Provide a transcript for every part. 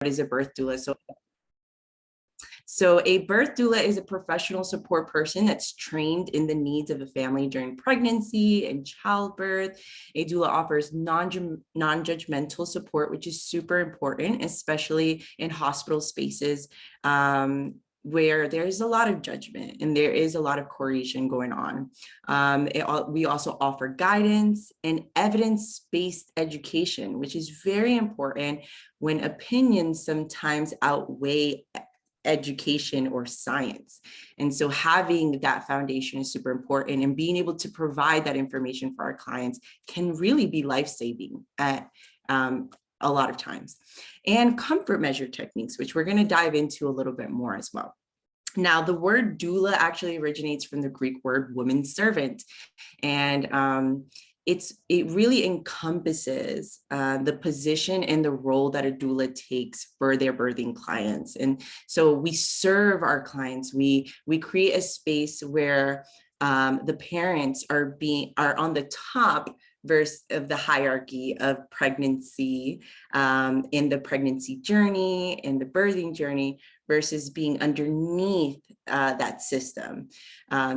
is a birth doula? So a birth doula is a professional support person that's trained in the needs of a family during pregnancy and childbirth. A doula offers non-judgmental support, which is super important, especially in hospital spaces where there's a lot of judgment and there is a lot of coercion going on. We also offer guidance and evidence-based education, which is very important when opinions sometimes outweigh education or science. And so having that foundation is super important, and being able to provide that information for our clients can really be life-saving at a lot of times. And comfort measure techniques, which we're going to dive into a little bit more as well. Now, the word doula actually originates from the Greek word woman servant, and it really encompasses the position and the role that a doula takes for their birthing clients. And so we serve our clients. We create a space where the parents are on the top of the hierarchy of pregnancy, in the pregnancy journey, in the birthing journey, versus being underneath that system.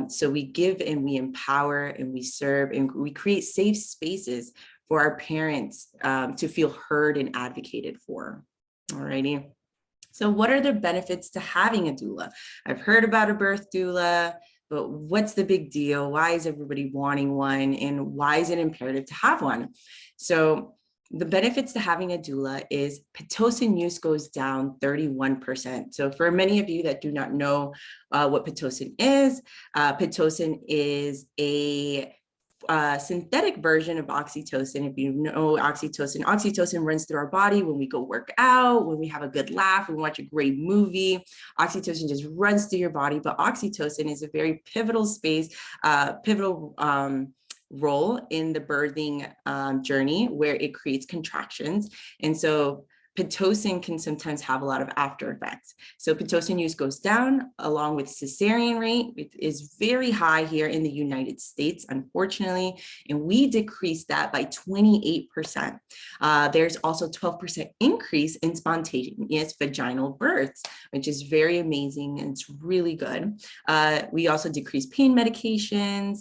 So we give and we empower and we serve and we create safe spaces for our parents to feel heard and advocated for. Alrighty. So what are the benefits to having a doula? I've heard about a birth doula, but what's the big deal? Why is everybody wanting one? And why is it imperative to have one? So the benefits to having a doula is Pitocin use goes down 31%. So for many of you that do not know what Pitocin is a synthetic version of oxytocin. If you know oxytocin runs through our body when we go work out, when we have a good laugh, when we watch a great movie. Oxytocin just runs through your body, but oxytocin is a very pivotal role in the birthing journey, where it creates contractions. And so Pitocin can sometimes have a lot of after effects. So Pitocin use goes down along with cesarean rate. It is very high here in the United States, unfortunately, and we decreased that by 28%. There's also 12% increase in spontaneous vaginal births, which is very amazing and it's really good. We also decrease pain medications,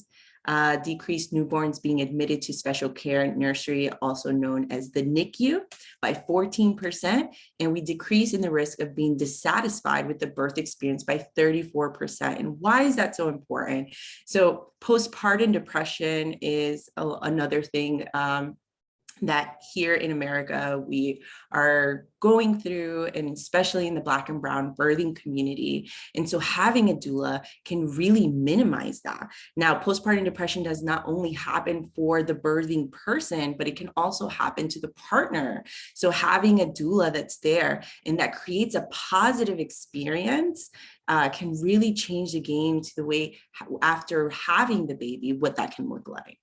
decreased newborns being admitted to special care nursery, also known as the NICU, by 14%, and we decrease in the risk of being dissatisfied with the birth experience by 34%. And why is that so important? So postpartum depression is another thing that here in America we are going through, and especially in the Black and Brown birthing community. And so having a doula can really minimize that. Now, postpartum depression does not only happen for the birthing person, but it can also happen to the partner. So having a doula that's there and that creates a positive experience can really change the game to the way after having the baby, what that can look like.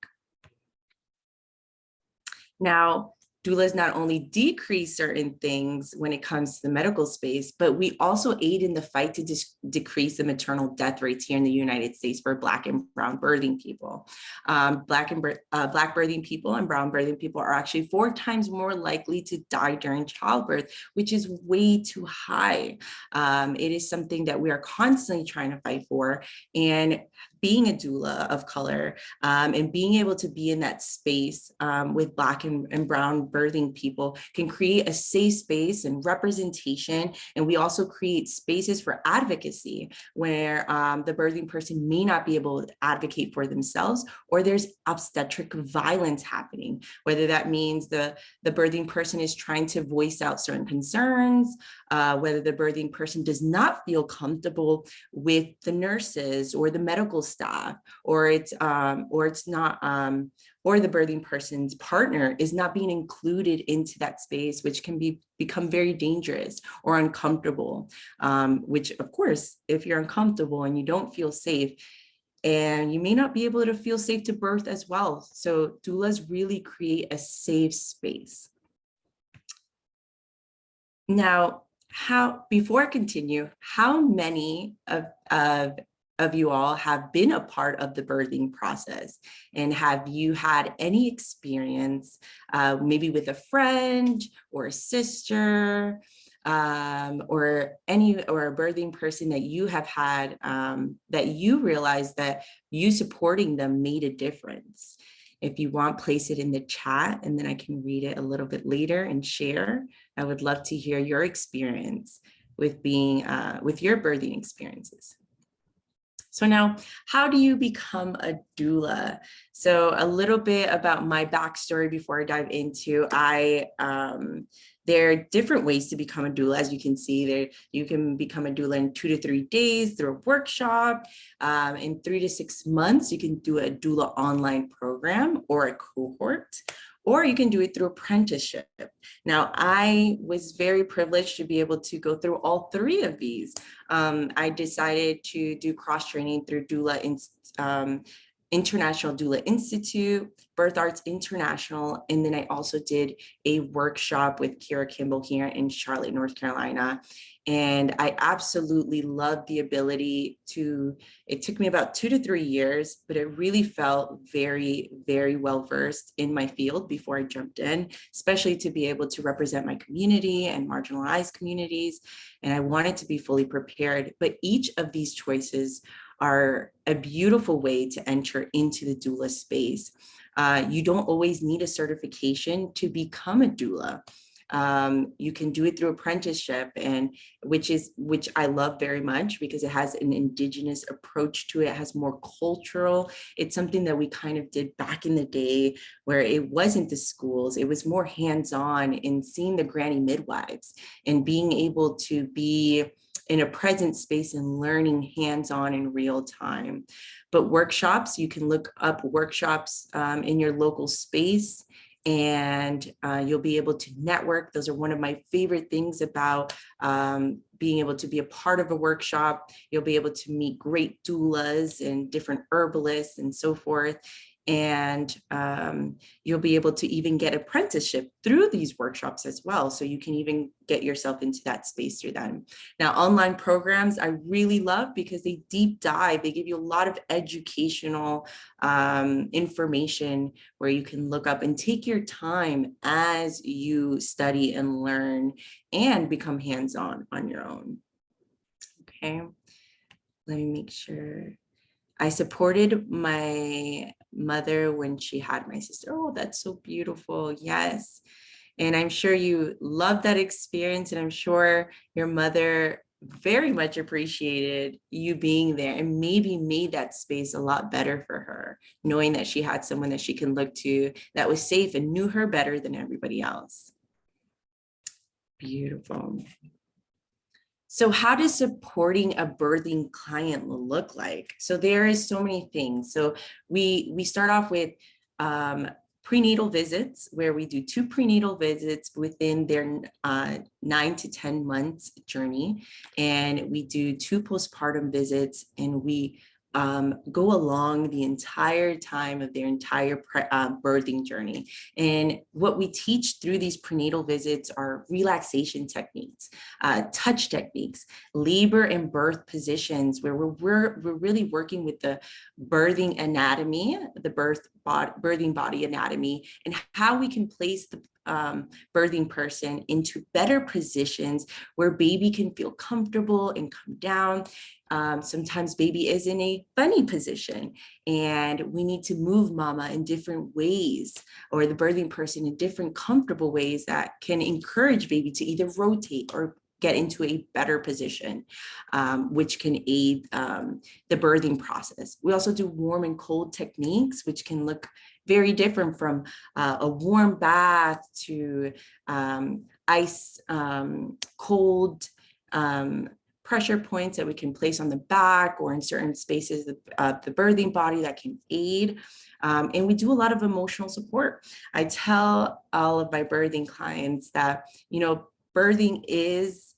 Now, doulas not only decrease certain things when it comes to the medical space, but we also aid in the fight to decrease the maternal death rates here in the United States for Black and Brown birthing people. Black birthing people and Brown birthing people are actually 4 times more likely to die during childbirth, which is way too high. It is something that we are constantly trying to fight for, and being a doula of color and being able to be in that space with Black and Brown birthing people can create a safe space and representation. And we also create spaces for advocacy where the birthing person may not be able to advocate for themselves, or there's obstetric violence happening, whether that means the birthing person is trying to voice out certain concerns, whether the birthing person does not feel comfortable with the nurses or the medical staff, or the birthing person's partner is not being included into that space, which can become very dangerous or uncomfortable, which of course, if you're uncomfortable and you don't feel safe, and you may not be able to feel safe to birth as well. So doulas really create a safe space. Now, before I continue, how many of you all have been a part of the birthing process? And have you had any experience, maybe with a friend or a sister, or a birthing person that you have had, that you realize that you supporting them made a difference. If you want, place it in the chat and then I can read it a little bit later and share. I would love to hear your experience with being, with your birthing experiences. So now, how do you become a doula? So a little bit about my backstory before I dive into, there are different ways to become a doula. As you can see there, you can become a doula in 2 to 3 days through a workshop. In 3 to 6 months, you can do a doula online program or a cohort, or you can do it through apprenticeship. Now, I was very privileged to be able to go through all 3 of these. I decided to do cross-training through International Doula Institute, Birth Arts International, and then I also did a workshop with Kira Kimball here in Charlotte, North Carolina. And I absolutely loved the ability to, it took me about 2 to 3 years, but it really felt very, very well versed in my field before I jumped in, especially to be able to represent my community and marginalized communities. And I wanted to be fully prepared, but each of these choices are a beautiful way to enter into the doula space. You don't always need a certification to become a doula. You can do it through apprenticeship, and which I love very much because it has an indigenous approach to it. It has more cultural. It's something that we kind of did back in the day where it wasn't the schools. It was more hands-on in seeing the granny midwives and being able to be in a present space and learning hands-on in real time. But workshops, you can look up workshops in your local space, and you'll be able to network. Those are one of my favorite things about being able to be a part of a workshop. You'll be able to meet great doulas and different herbalists and so forth. And you'll be able to even get apprenticeship through these workshops as well. So you can even get yourself into that space through them. Now, online programs I really love because they deep dive. They give you a lot of educational information where you can look up and take your time as you study and learn and become hands-on on your own. Okay, let me make sure. I supported my mother when she had my sister. Oh, that's so beautiful. Yes. And I'm sure you love that experience. And I'm sure your mother very much appreciated you being there and maybe made that space a lot better for her, knowing that she had someone that she can look to that was safe and knew her better than everybody else. Beautiful. So how does supporting a birthing client look like? So there is so many things. So we start off with prenatal visits, where we do 2 prenatal visits within their 9 to 10 months journey. And we do 2 postpartum visits, and we go along the entire time of their entire birthing journey. And what we teach through these prenatal visits are relaxation techniques, touch techniques, labor and birth positions, where we're really working with the birthing anatomy, the birthing body anatomy, and how we can place the birthing person into better positions where baby can feel comfortable and come down. Sometimes baby is in a funny position and we need to move mama in different ways, or the birthing person in different comfortable ways that can encourage baby to either rotate or get into a better position, which can aid the birthing process. We also do warm and cold techniques, which can look very different, from a warm bath to ice cold pressure points that we can place on the back or in certain spaces of the birthing body that can aid. And we do a lot of emotional support. I tell all of my birthing clients that, you know, birthing is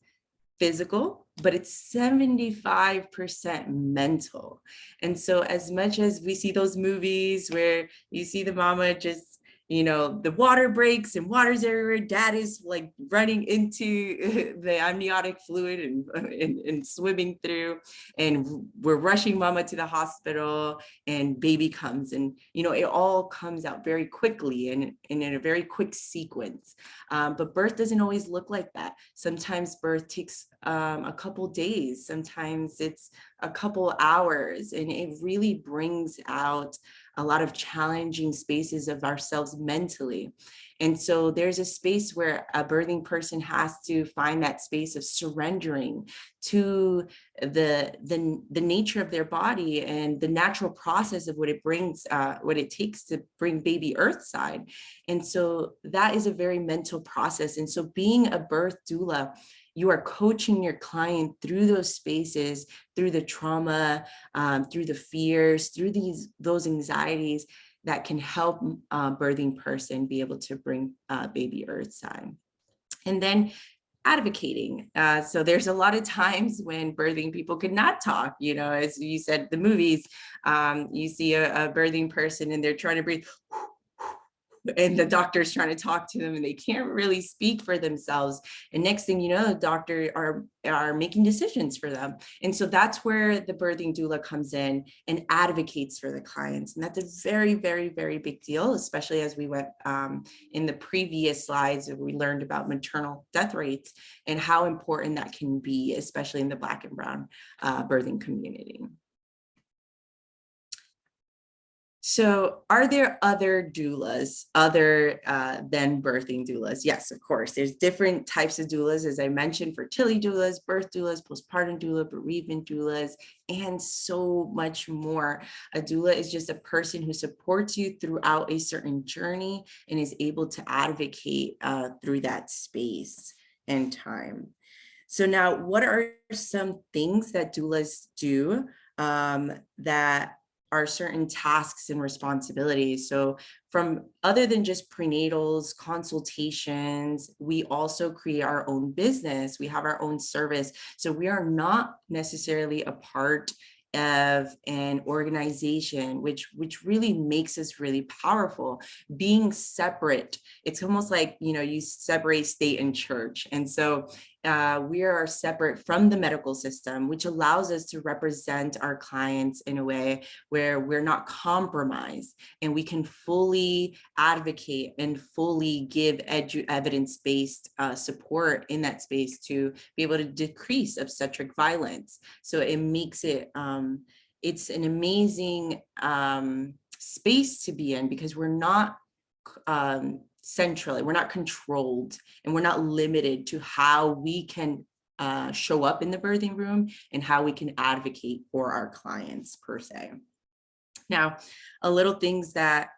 physical, but it's 75% mental. And so as much as we see those movies where you see the mama just the water breaks and water's everywhere. Dad is like running into the amniotic fluid and swimming through, and we're rushing mama to the hospital, and baby comes, and it all comes out very quickly and in a very quick sequence. But birth doesn't always look like that. Sometimes birth takes a couple days, sometimes it's a couple hours, and it really brings out a lot of challenging spaces of ourselves mentally. And so there's a space where a birthing person has to find that space of surrendering to the nature of their body and the natural process of what it brings, what it takes to bring baby earthside. And so that is a very mental process. And so being a birth doula, you are coaching your client through those spaces, through the trauma, through the fears, through those anxieties that can help birthing person be able to bring baby earthside. And then advocating. So there's a lot of times when birthing people could not talk, as you said, the movies, you see a birthing person and they're trying to breathe, and the doctor's trying to talk to them and they can't really speak for themselves. And next thing you know, the doctor are making decisions for them. And so that's where the birthing doula comes in and advocates for the clients. And that's a very, very, very big deal, especially as we went in the previous slides, we learned about maternal death rates and how important that can be, especially in the Black and Brown birthing community. So are there other doulas other than birthing doulas? Yes, of course. There's different types of doulas, as I mentioned, fertility doulas, birth doulas, postpartum doula, bereavement doulas, and so much more. A doula is just a person who supports you throughout a certain journey and is able to advocate through that space and time. So now, what are some things that doulas do that are certain tasks and responsibilities? So from other than just prenatals, consultations, we also create our own business. We have our own service. So we are not necessarily a part of an organization, which really makes us really powerful. Being separate, it's almost like, you separate state and church. And so we are separate from the medical system, which allows us to represent our clients in a way where we're not compromised, and we can fully advocate and fully give evidence-based support in that space to be able to decrease obstetric violence. So it makes it, it's an amazing space to be in, because we're not centrally, we're not controlled, and we're not limited to how we can show up in the birthing room and how we can advocate for our clients per se. Now, a little things that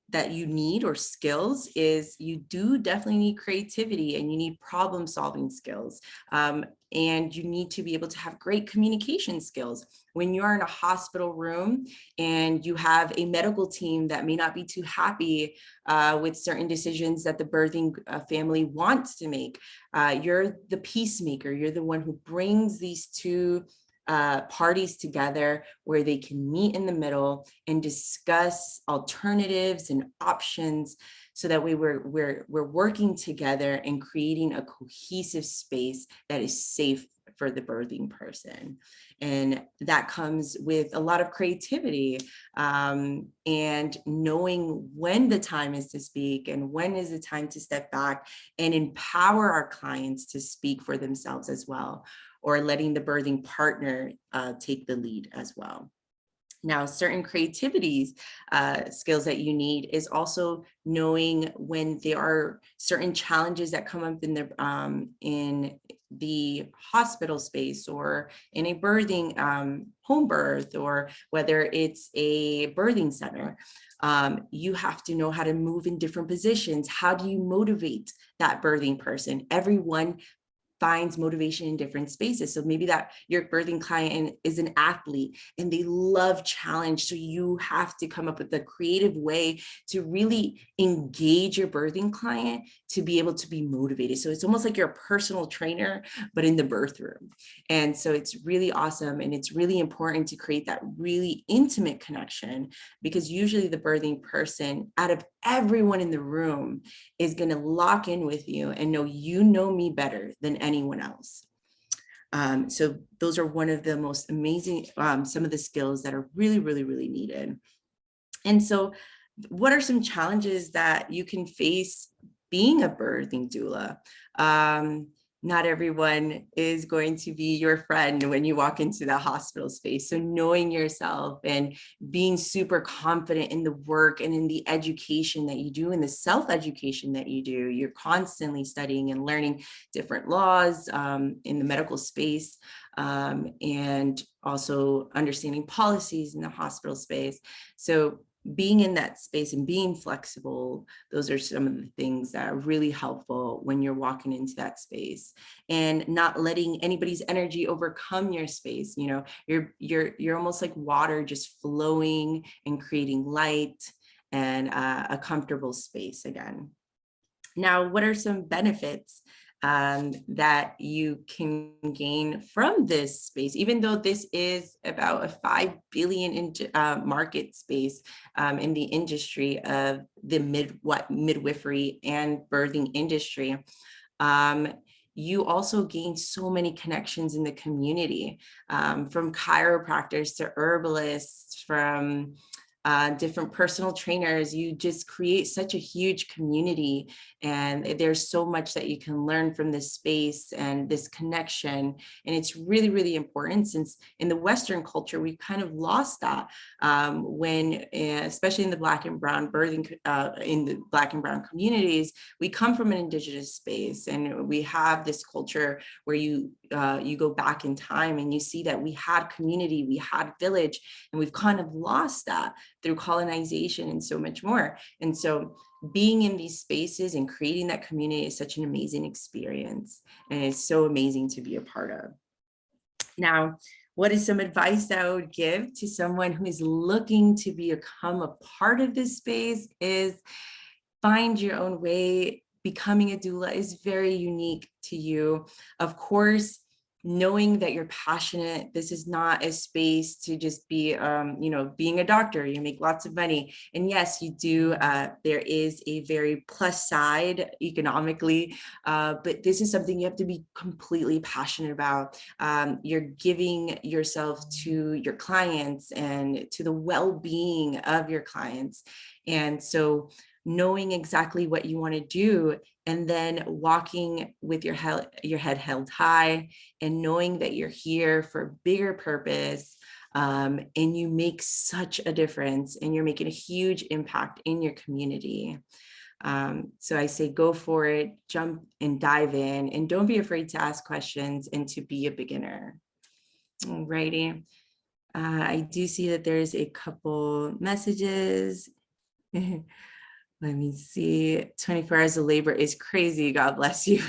that you need, or skills, is you do definitely need creativity, and you need problem solving skills. And you need to be able to have great communication skills. When you're in a hospital room and you have a medical team that may not be too happy with certain decisions that the birthing family wants to make, you're the peacemaker. You're the one who brings these two parties together, where they can meet in the middle and discuss alternatives and options, so that we're working together and creating a cohesive space that is safe for the birthing person. And that comes with a lot of creativity, and knowing when the time is to speak and when is the time to step back, and empower our clients to speak for themselves as well, or letting the birthing partner take the lead as well. Now, certain creativities, skills that you need is also knowing when there are certain challenges that come up in the hospital space, or in a birthing home birth, or whether it's a birthing center. You have to know how to move in different positions. How do you motivate that birthing person? Everyone finds motivation in different spaces. So maybe that your birthing client is an athlete and they love challenge. So you have to come up with a creative way to really engage your birthing client to be able to be motivated. So it's almost like you're a personal trainer, but in the birth room. And so it's really awesome. And it's really important to create that really intimate connection, because usually the birthing person, out of everyone in the room, is going to lock in with you and know you know me better than anyone else. So those are one of the most amazing, some of the skills that are really, really, really needed. And so what are some challenges that you can face being a birthing doula? Not everyone is going to be your friend when you walk into the hospital space. So knowing yourself and being super confident in the work and in the education that you do and the self-education that you do, you're constantly studying and learning different laws in the medical space, and also understanding policies in the hospital space. So being in that space and being flexible, those are some of the things that are really helpful when you're walking into that space, and not letting anybody's energy overcome your space. You know, you're almost like water, just flowing and creating light and a comfortable space again. Now, what are some benefits that you can gain from this space, even though this is about a 5 billion market space in the industry of the midwifery and birthing industry. You also gain so many connections in the community, from chiropractors to herbalists, from different personal trainers. You just create such a huge community, and there's so much that you can learn from this space and this connection. And it's really, really important, since in the Western culture, we've kind of lost that when, especially in the Black and Brown birthing, in the Black and Brown communities, we come from an Indigenous space, and we have this culture where you go back in time and you see that we had community, we had village, and we've kind of lost that through colonization and so much more. And so being in these spaces and creating that community is such an amazing experience, and it's so amazing to be a part of. Now, what is some advice that I would give to someone who is looking to become a part of this space is find your own way. Becoming a doula is very unique to you. Of course, knowing that you're passionate, this is not a space to just be, being a doctor, you make lots of money. And yes, you do, there is a very plus side economically, but this is something you have to be completely passionate about. You're giving yourself to your clients and to the well-being of your clients. And so knowing exactly what you want to do, and then walking with your head held high, and knowing that you're here for a bigger purpose, and you make such a difference, and you're making a huge impact in your community. So I say go for it, jump and dive in, and don't be afraid to ask questions and to be a beginner. Alrighty. I do see that there's a couple messages. Let me see. 24 hours of labor is crazy. God bless you.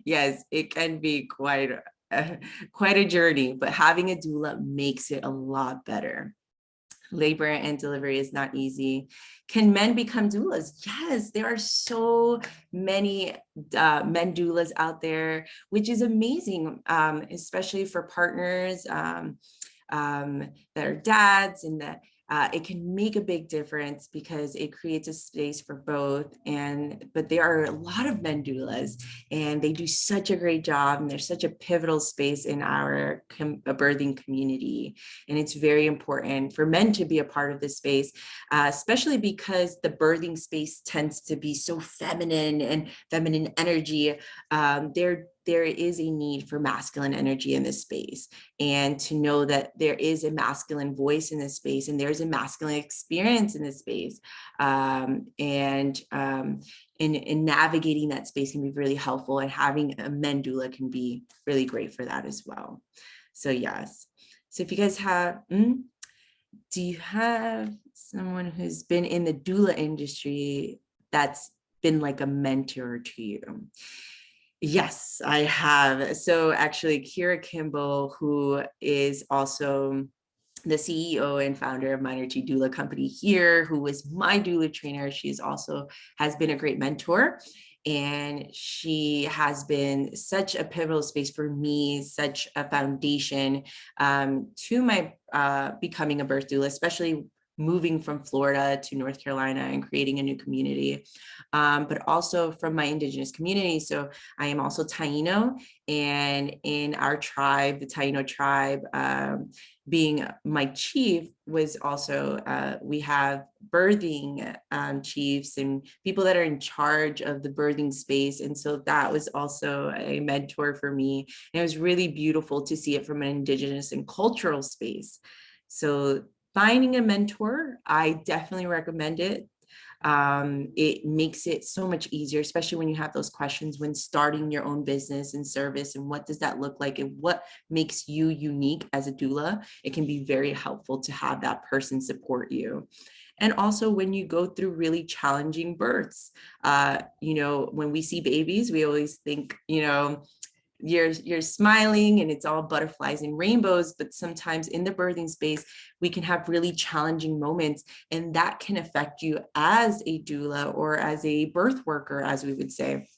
Yes, it can be quite a journey, but having a doula makes it a lot better. Labor and delivery is not easy. Can men become doulas? Yes, there are so many men doulas out there, which is amazing, especially for partners that are dads, and that it can make a big difference because it creates a space for both. But there are a lot of men doulas, and they do such a great job, and they're such a pivotal space in our birthing community. And it's very important for men to be a part of this space, especially because the birthing space tends to be so feminine and feminine energy. There is a need for masculine energy in this space, and to know that there is a masculine voice in this space, and there's a masculine experience in this space, and navigating that space can be really helpful, and having a men doula can be really great for that as well. So yes. So if you guys have, do you have someone who's been in the doula industry that's been like a mentor to you? Yes, I have. So actually, Kira Kimball, who is also the CEO and founder of Minor T Doula Company here, who was my doula trainer. She's also has been a great mentor. And she has been such a pivotal space for me, such a foundation to my becoming a birth doula, especially moving from Florida to North Carolina and creating a new community, but also from my Indigenous community. So I am also Taino, and in our tribe, the Taino tribe, being my chief was also, we have birthing chiefs and people that are in charge of the birthing space. And so that was also a mentor for me. And it was really beautiful to see it from an Indigenous and cultural space. So finding a mentor, I definitely recommend it. It makes it so much easier, especially when you have those questions when starting your own business and service, and what does that look like and what makes you unique as a doula. It can be very helpful to have that person support you. And also when you go through really challenging births, when we see babies, we always think, you're smiling and it's all butterflies and rainbows, but sometimes in the birthing space we can have really challenging moments, and that can affect you as a doula or as a birth worker, as we would say.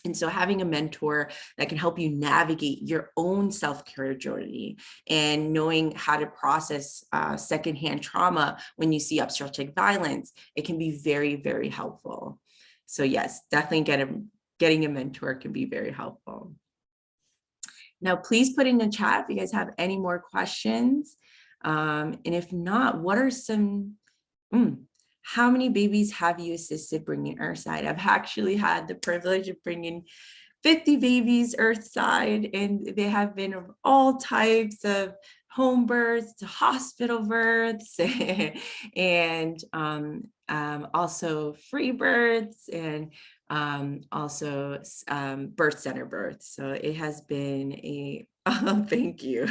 And so having a mentor that can help you navigate your own self-care journey and knowing how to process secondhand trauma when you see obstetric violence, it can be very, very helpful. So yes, definitely getting a mentor can be very helpful. Now, please put in the chat if you guys have any more questions. And if not, what are some, how many babies have you assisted bringing earthside? I've actually had the privilege of bringing 50 babies earthside, and they have been of all types of home births to hospital births and also free births, and also birth center births. So it has been a thank you.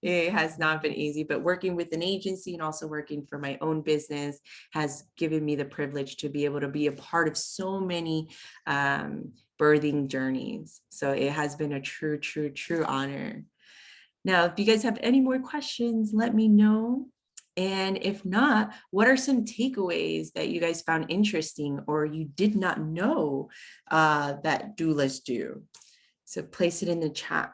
It has not been easy, but working with an agency and also working for my own business has given me the privilege to be able to be a part of so many birthing journeys. So it has been a true honor. Now, if you guys have any more questions, let me know. And if not, what are some takeaways that you guys found interesting or you did not know that doulas do? So place it in the chat.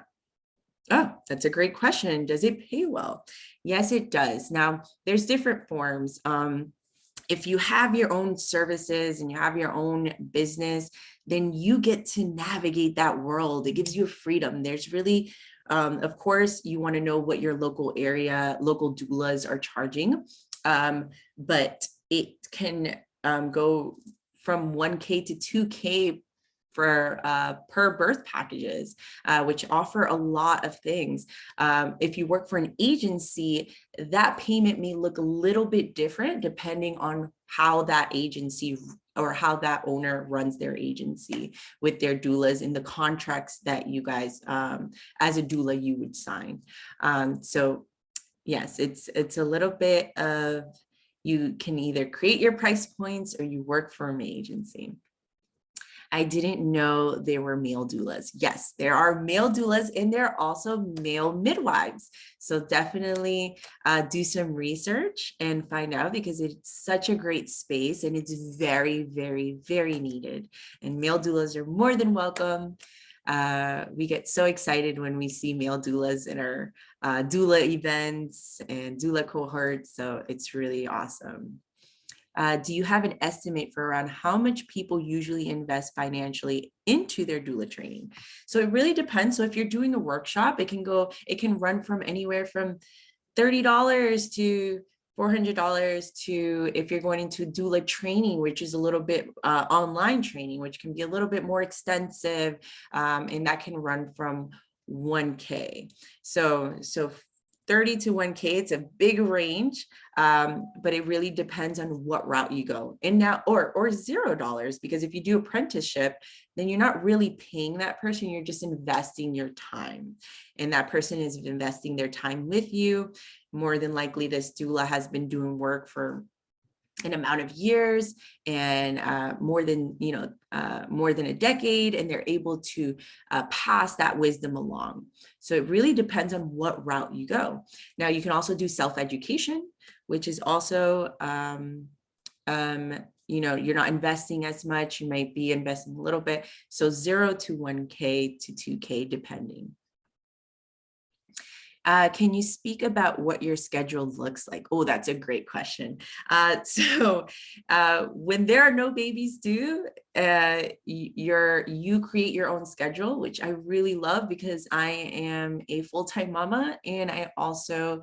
Oh, that's a great question. Does it pay well? Yes, it does. Now, there's different forms. If you have your own services and you have your own business, then you get to navigate that world. It gives you freedom. There's really, of course, you want to know what your local doulas are charging, but it can go from 1K to 2K for per birth packages, which offer a lot of things. If you work for an agency, that payment may look a little bit different depending on how that agency or how that owner runs their agency with their doulas in the contracts that you guys, as a doula, you would sign. So yes, it's a little bit of, you can either create your price points or you work for an agency. I didn't know there were male doulas. Yes, there are male doulas, and there are also male midwives. So definitely do some research and find out, because it's such a great space and it's very, very, very needed. And male doulas are more than welcome. We get so excited when we see male doulas in our doula events and doula cohorts. So it's really awesome. Do you have an estimate for around how much people usually invest financially into their doula training? So it really depends. So if you're doing a workshop, it can run from anywhere from $30 to $400 to, if you're going into doula training, which is a little bit online training, which can be a little bit more extensive, and that can run from 1K. So 30 to 1K, it's a big range, but it really depends on what route you go. And now, or $0, because if you do apprenticeship, then you're not really paying that person, you're just investing your time. And that person is investing their time with you. More than likely, this doula has been doing work for an amount of years and more than a decade, and they're able to pass that wisdom along. So it really depends on what route you go. Now you can also do self-education, which is also you're not investing as much, you might be investing a little bit, so 0 to 1K to 2K depending. Can you speak about what your schedule looks like? Oh, that's a great question. So when there are no babies due, you create your own schedule, which I really love because I am a full-time mama and I also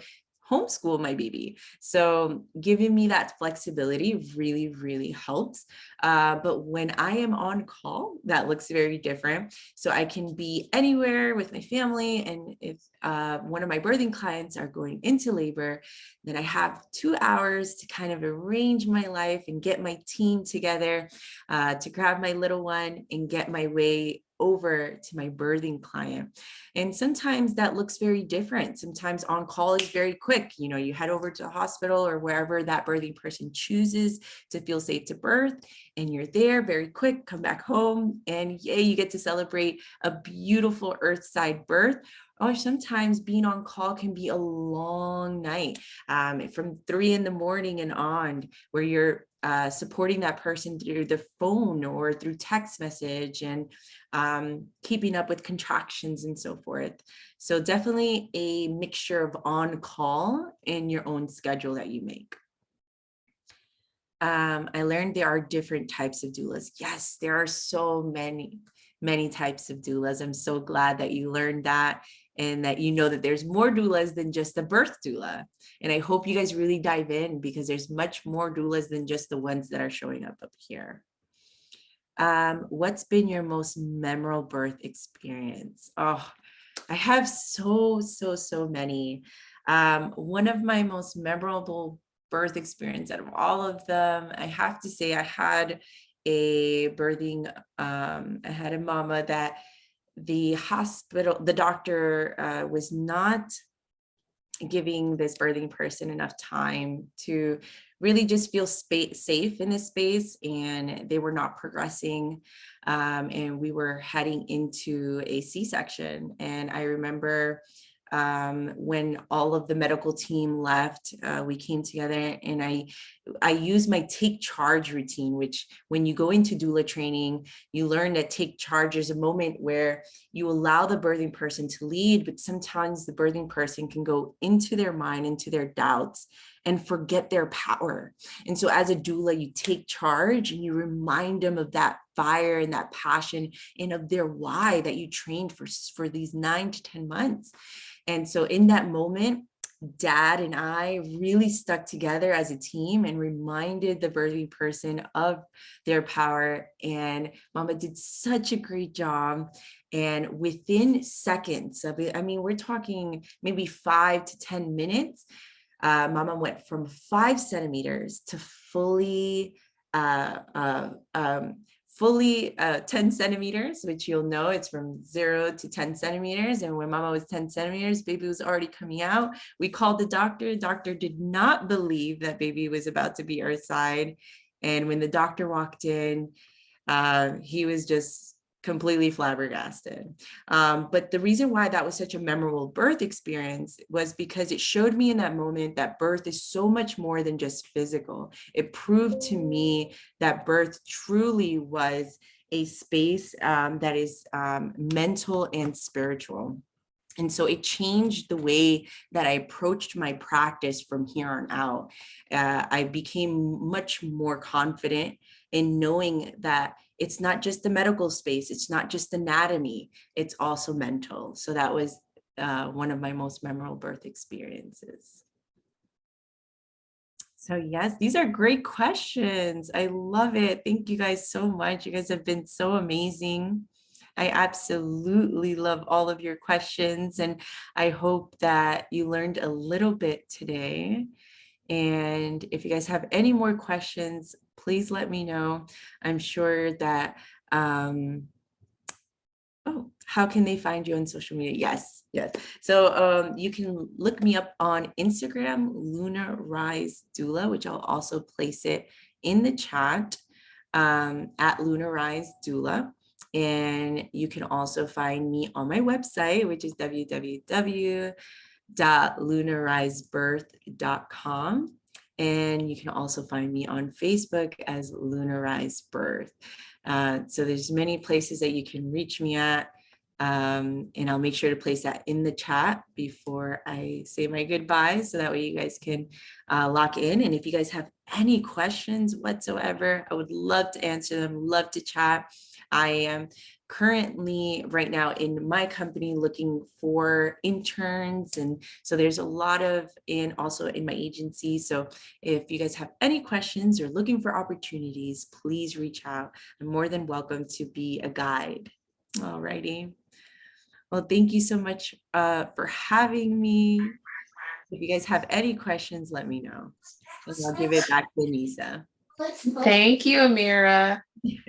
homeschool my baby. So giving me that flexibility really, really helps. But when I am on call, that looks very different. So I can be anywhere with my family. And if one of my birthing clients are going into labor, then I have 2 hours to kind of arrange my life and get my team together to grab my little one and get my way over to my birthing client. And sometimes that looks very different. Sometimes on call is very quick. You head over to the hospital or wherever that birthing person chooses to feel safe to birth, and you're there very quick, come back home, and yay, you get to celebrate a beautiful earthside birth. Or sometimes being on call can be a long night, from 3 in the morning and on, where you're supporting that person through the phone or through text message and keeping up with contractions and so forth. So definitely a mixture of on call and your own schedule that you make. I learned there are different types of doulas. Yes, there are so many types of doulas. I'm so glad that you learned that and that you know that there's more doulas than just the birth doula. And I hope you guys really dive in because there's much more doulas than just the ones that are showing up here. What's been your most memorable birth experience? Oh, I have so many. One of my most memorable birth experience out of all of them, I have to say I had a birthing, I had a mama that the doctor was not giving this birthing person enough time to really just feel safe in this space, and they were not progressing, and we were heading into a C-section. And I remember when all of the medical team left, we came together and I used my take charge routine, which when you go into doula training, you learn that take charge is a moment where you allow the birthing person to lead, but sometimes the birthing person can go into their mind, into their doubts, and forget their power. And so as a doula, you take charge and you remind them of that fire and that passion and of their why that you trained for these 9 to 10 months. And so in that moment, Dad and I really stuck together as a team and reminded the birthing person of their power. And Mama did such a great job. And within seconds of it, I mean, we're talking maybe 5 to 10 minutes, Mama went from 5 centimeters to fully 10 centimeters, which you'll know it's from 0 to 10 centimeters. And when Mama was 10 centimeters, baby was already coming out. We called the doctor. Doctor did not believe that baby was about to be earthside. And when the doctor walked in, he was just completely flabbergasted. But the reason why that was such a memorable birth experience was because it showed me in that moment that birth is so much more than just physical. It proved to me that birth truly was a space that is mental and spiritual. And so it changed the way that I approached my practice from here on out. I became much more confident in knowing that it's not just the medical space, it's not just anatomy, it's also mental. So that was one of my most memorable birth experiences. So yes, these are great questions. I love it. Thank you guys so much. You guys have been so amazing. I absolutely love all of your questions, and I hope that you learned a little bit today. And if you guys have any more questions, please let me know. I'm sure that, oh, How can they find you on social media? Yes, yes. So you can look me up on Instagram, Luna Rise Doula, which I'll also place it in the chat, at Luna Rise Doula. And you can also find me on my website, which is www.lunarisebirth.com. And you can also find me on Facebook as Luna Rise Birth. So there's many places that you can reach me at. And I'll make sure to place that in the chat before I say my goodbyes, so that way you guys can lock in. And if you guys have any questions whatsoever, I would love to answer them, love to chat. I am currently right now in my company looking for interns, and so there's a lot of, and also in my agency. So if you guys have any questions or looking for opportunities, please reach out. I'm more than welcome to be a guide. All righty. Well, thank you so much for having me. If you guys have any questions, let me know. And I'll give it back to Nisa. Thank you, Ameerah.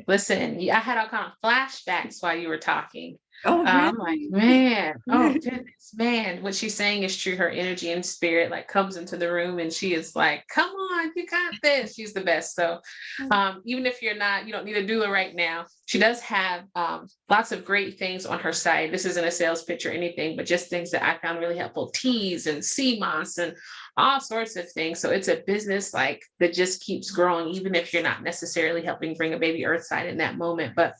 Listen, I had all kind of flashbacks while you were talking. Oh, really? I'm like, man, oh goodness, man, what she's saying is true. Her energy and spirit like comes into the room and she is like, come on, you got this. She's the best. So even if you don't need a doula right now, she does have lots of great things on her site. This isn't a sales pitch or anything, but just things that I found really helpful. Teas and sea moss and all sorts of things. So it's a business like that just keeps growing, even if you're not necessarily helping bring a baby earthside in that moment. But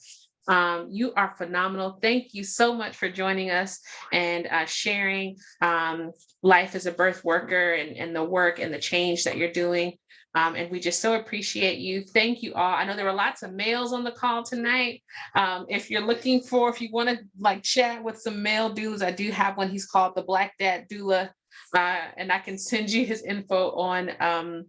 you are phenomenal. Thank you so much for joining us and sharing life as a birth worker and the work and the change that you're doing. And we just so appreciate you. Thank you all. I know there were lots of males on the call tonight. If you want to like chat with some male doulas, I do have one. He's called the Black Dad Doula. And I can send you his info on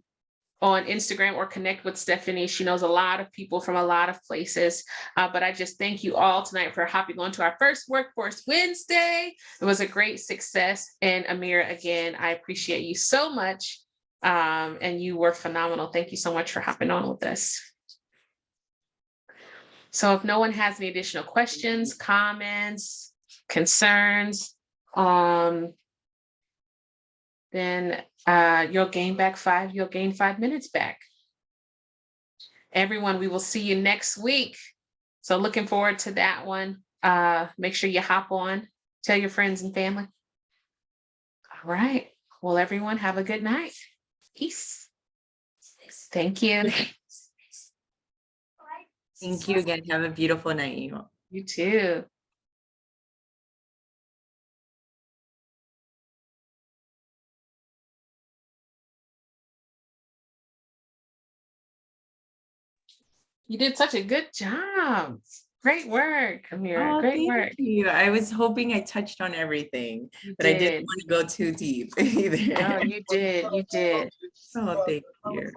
Instagram or connect with Stephanie. She knows a lot of people from a lot of places. But I just thank you all tonight for hopping on to our first Workforce Wednesday. It was a great success. And Ameerah, again, I appreciate you so much. And you were phenomenal. Thank you so much for hopping on with us. So if no one has any additional questions, comments, concerns, then you'll gain 5 minutes back. Everyone, we will see you next week. So looking forward to that one. Make sure you hop on, tell your friends and family. All right. Well, everyone, have a good night. Peace. Thank you. Thank you again. Have a beautiful night, you all. You too. You did such a good job. Great work, Ameerah. Oh, Great work. thank you. I was hoping I touched on everything, but I didn't want to go too deep either. Oh, you did. You did. Oh, thank you.